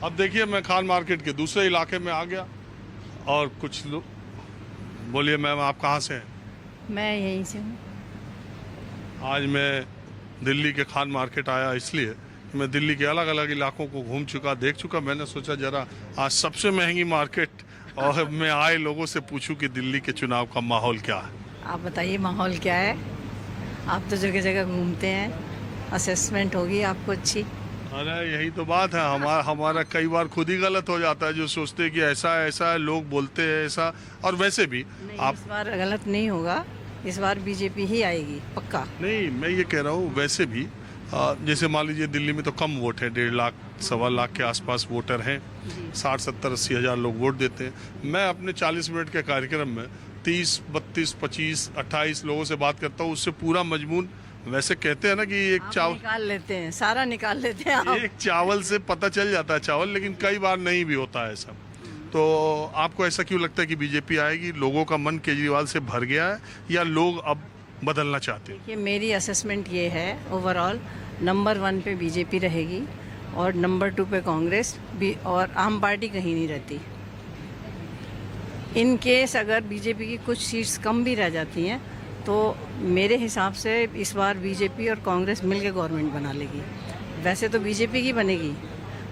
अब देखिए मैं खान मार्केट के दूसरे इलाके में आ गया और कुछ लोग। बोलिए मैम, आप कहाँ से हैं? मैं यहीं से हूँ। आज मैं दिल्ली के खान मार्केट आया इसलिए कि मैं दिल्ली के अलग अलग इलाकों को घूम चुका, देख चुका। मैंने सोचा जरा आज सबसे महंगी मार्केट और मैं आए लोगों से पूछूं कि दिल्ली के चुनाव का माहौल क्या है। आप बताइए माहौल क्या है? आप तो जगह जगह घूमते हैं, असेसमेंट होगी आपको अच्छी। अरे यही तो बात है, हमारा कई बार खुद ही गलत हो जाता है, जो सोचते हैं कि ऐसा ऐसा है, लोग बोलते हैं ऐसा। और वैसे भी आप इस बार गलत नहीं होगा, इस बार बीजेपी ही आएगी पक्का। नहीं, मैं ये कह रहा हूँ वैसे भी जैसे मान लीजिए दिल्ली में तो कम वोट है, 1.5 लाख 1.25 लाख के आसपास वोटर हैं, 60 70 80 हज़ार लोग वोट देते हैं। मैं अपने 40 मिनट के कार्यक्रम में 30 32 25 28 लोगों से बात करता हूँ, उससे पूरा मजमून। वैसे कहते हैं ना कि एक चावल निकाल लेते हैं, सारा निकाल लेते हैं आप। एक चावल से पता चल जाता है चावल, लेकिन कई बार नहीं भी होता है ऐसा। तो आपको ऐसा क्यों लगता है कि बीजेपी आएगी? लोगों का मन केजरीवाल से भर गया है या लोग अब बदलना चाहते हैं? देखिए मेरी असेसमेंट ये है, ओवरऑल नंबर 1 पे बीजेपी रहेगी और नंबर 2 पे कांग्रेस भी, और आम पार्टी कहीं नहीं रहती। इन केस अगर बीजेपी की कुछ सीट्स कम भी रह जाती हैं तो मेरे हिसाब से इस बार बीजेपी और कांग्रेस मिलकर गवर्नमेंट बना लेगी। वैसे तो बीजेपी की बनेगी,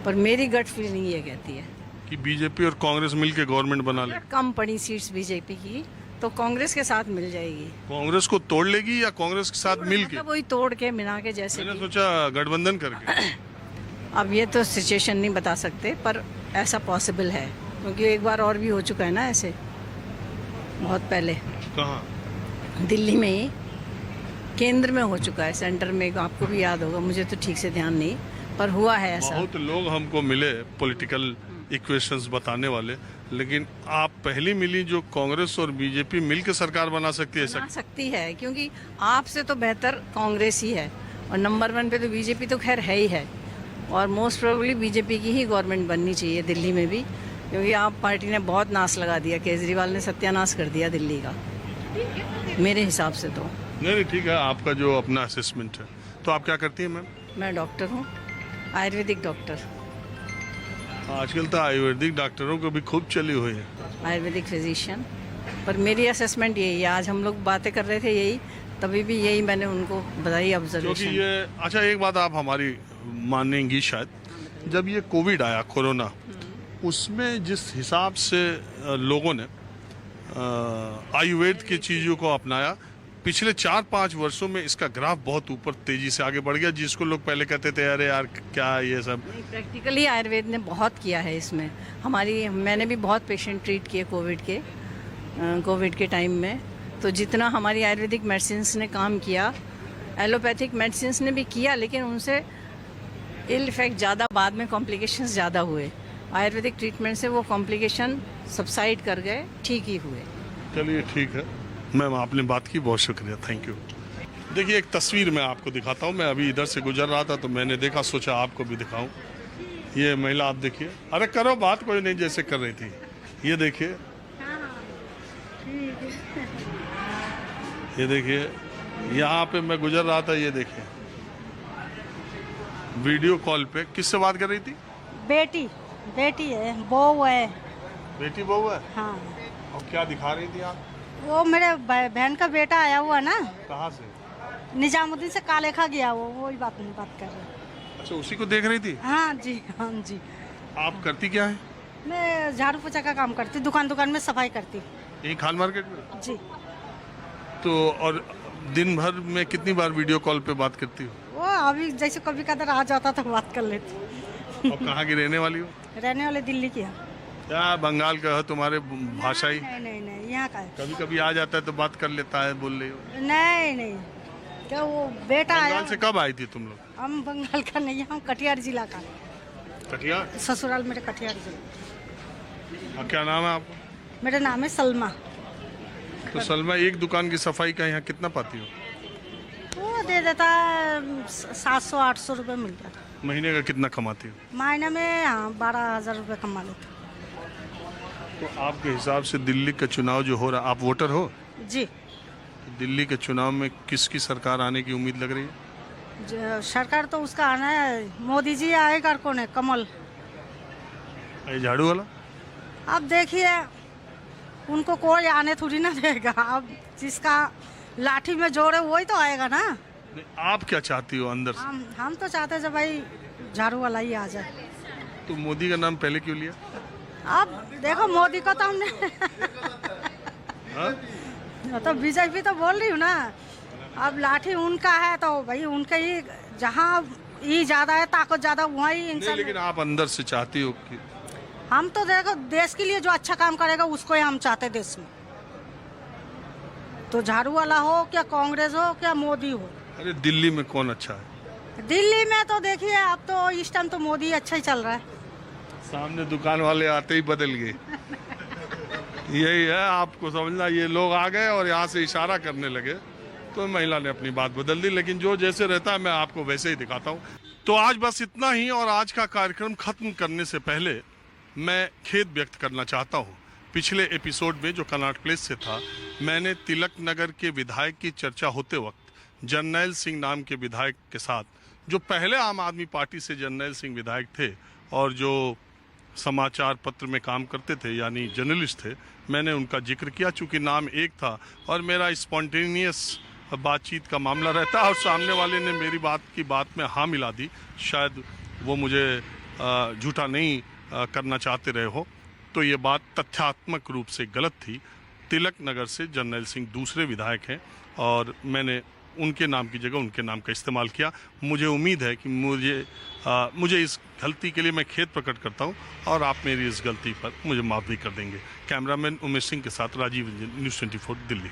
पर मेरी गट फीलिंग ये कहती है कि बीजेपी और कांग्रेस मिलकर गवर्नमेंट बना ले। कम पड़ी सीट्स बीजेपी की तो कांग्रेस के साथ मिल जाएगी। कांग्रेस को तोड़ लेगी या कांग्रेस के साथ मिल के? मतलब वही तोड़ के मिला के, जैसे मैंने सोचा गठबंधन करके। अब ये तो सिचुएशन नहीं बता सकते, पर ऐसा पॉसिबल है, क्योंकि एक बार और भी हो चुका है ना ऐसे, बहुत पहले। कहाँ? दिल्ली में ही, केंद्र में हो चुका है, सेंटर में आपको भी याद होगा, मुझे तो ठीक से ध्यान नहीं, पर हुआ है ऐसा। बहुत लोग हमको मिले पॉलिटिकल इक्वेशंस बताने वाले, लेकिन आप पहली मिली जो कांग्रेस और बीजेपी मिलकर सरकार बना सकती है। बना सकती है, क्योंकि आपसे तो बेहतर कांग्रेस ही है, और नंबर 1 पे तो बीजेपी तो खैर है ही है, और मोस्ट प्रोबेबली बीजेपी की ही गवर्नमेंट बननी चाहिए दिल्ली में भी, क्योंकि आप पार्टी ने बहुत नाश लगा दिया, केजरीवाल ने सत्यानाश कर दिया दिल्ली का, मेरे हिसाब से तो। नहीं ठीक है, आपका जो अपना असेसमेंट है। तो आप क्या करती हैं मैम? मैं डॉक्टर हूँ, आयुर्वेदिक डॉक्टर। आजकल तो आयुर्वेदिक डॉक्टरों को भी खूब चली हुई है, आयुर्वेदिक फिजिशियन। पर मेरी असेसमेंट यही है, आज हम लोग बातें कर रहे थे यही, तभी भी यही मैंने उनको बताई ऑब्जर्वेशन। क्योंकि ये अच्छा, एक बात आप हमारी मानेंगी शायद, जब ये कोविड आया, कोरोना, उसमें जिस हिसाब से लोगों ने आयुर्वेद की चीज़ों को अपनाया, पिछले 4-5 वर्षों में इसका ग्राफ बहुत ऊपर तेजी से आगे बढ़ गया, जिसको लोग पहले कहते थे अरे यार क्या ये सब। प्रैक्टिकली आयुर्वेद ने बहुत किया है इसमें। मैंने भी बहुत पेशेंट ट्रीट किए कोविड के टाइम में, तो जितना हमारी आयुर्वेदिक मेडिसिन्स ने काम किया, एलोपैथिक मेडिसिन्स ने भी किया, लेकिन उनसे इल इफेक्ट ज़्यादा, बाद में कॉम्प्लिकेशंस ज़्यादा हुए। आयुर्वेदिक ट्रीटमेंट से वो कॉम्प्लिकेशन सबसाइड कर गए, ठीक ही हुए। चलिए ठीक है मैम, आपने बात की, बहुत शुक्रिया, थैंक यू। देखिए एक तस्वीर मैं आपको दिखाता हूँ, मैं अभी इधर से गुजर रहा था तो मैंने देखा, सोचा आपको भी दिखाऊं। ये महिला आप देखिए, अरे करो बात, कोई नहीं, जैसे कर रही थी। ये देखिए, ये देखिए, यहाँ पे मैं गुजर रहा था, ये देखिए वीडियो कॉल पे किससे बात कर रही थी? बेटी है, बहू है। बेटी बहू है? हाँ। और क्या दिखा रही थी आप? वो मेरे बहन का बेटा आया हुआ ना, कहाँ से? निजामुद्दीन से कालेखा गया, वो वही बात कर रहे। अच्छा, उसी को देख रही थी? हाँ जी, हाँ जी। आप करती क्या है? मैं झाड़ू पोछा का काम करती, दुकान में सफाई करती। यही खान मार्केट में? जी। तो और दिन भर में कितनी बार वीडियो कॉल पे बात करती हो? वो अभी जैसे कभी कदर आ जाता तो बात कर लेती। और कहाँ की रहने वाली हो? रहने वाले दिल्ली की है। क्या बंगाल का है तुम्हारे भाषा ही? नहीं, यहाँ का है। कभी कभी आ जाता है तो बात कर लेता है, बोल रही हो? नहीं, क्या वो बेटा आया। बंगाल से कब आई थी तुम लोग? हम बंगाल का नहीं, हम कटिहार जिला का। कटिहार? ससुराल मेरे कटिहार जिला। क्या नाम है आपका? मेरा नाम है सलमा। तो सलमा, एक दुकान की सफाई का यहाँ कितना पाती हो? वो दे देता है 700-800 रुपये मिल जाता। महीने का कितना कमाती हो? महीने में हाँ 12,000 रुपये कमा लेता। तो आपके हिसाब से दिल्ली का चुनाव जो हो रहा, आप वोटर हो? जी। दिल्ली के चुनाव में किसकी सरकार आने की उम्मीद लग रही है? सरकार तो उसका आना है, मोदी जी आएगा, कौन है? कमल। ये झाड़ू वाला? अब देखिए, उनको कोई आने थोड़ी ना देगा। अब जिसका लाठी में जोर है वही तो आएगा ना। नहीं, आप क्या चाहती हो अंदर से? हम तो चाहते हैं जब भाई झाड़ू वाला ही आ जाए। तो मोदी का नाम पहले क्यों लिया? अब देखो, मोदी को तो हमने हाँ? तो बीजेपी तो बोल रही हूँ ना। अब लाठी उनका है तो भाई उनके ही, जहाँ ही ज्यादा है, ताकत ज्यादा, वहीं नहीं, इंसान। लेकिन आप अंदर से चाहती हो कि हम तो देखो, देश के लिए जो अच्छा काम करेगा उसको ही हम चाहते देश में। तो झाड़ू वाला हो, क्या कांग्रेस हो, क्या मोदी हो। अरे दिल्ली में कौन अच्छा है? दिल्ली में तो देखिए, अब तो इस टाइम तो मोदी अच्छा ही चल रहा है। सामने दुकान वाले आते ही बदल गए। यही है, आपको समझना। ये लोग आ गए और यहाँ से इशारा करने लगे तो महिला ने अपनी बात बदल दी। लेकिन जो जैसे रहता है मैं आपको वैसे ही दिखाता हूँ। तो आज बस इतना ही। और आज का कार्यक्रम खत्म करने से पहले मैं खेद व्यक्त करना चाहता हूँ। पिछले एपिसोड में जो कनॉट प्लेस से था, मैंने तिलक नगर के विधायक की चर्चा होते वक्त जरनैल सिंह नाम के विधायक के साथ, जो पहले आम आदमी पार्टी से जरनैल सिंह विधायक थे और जो समाचार पत्र में काम करते थे, यानी जर्नलिस्ट थे, मैंने उनका जिक्र किया। चूंकि नाम एक था और मेरा स्पॉन्टेनियस बातचीत का मामला रहता है और सामने वाले ने मेरी बात की बात में हाँ मिला दी, शायद वो मुझे झूठा नहीं करना चाहते रहे हो, तो ये बात तथ्यात्मक रूप से गलत थी। तिलक नगर से जरनैल सिंह दूसरे विधायक हैं और मैंने उनके नाम की जगह उनके नाम का इस्तेमाल किया। मुझे उम्मीद है कि मुझे इस गलती के लिए मैं खेद प्रकट करता हूं और आप मेरी इस गलती पर मुझे माफ़ भी कर देंगे। कैमरामैन उमेश सिंह के साथ राजीव रंजन, न्यूज़ 24 दिल्ली।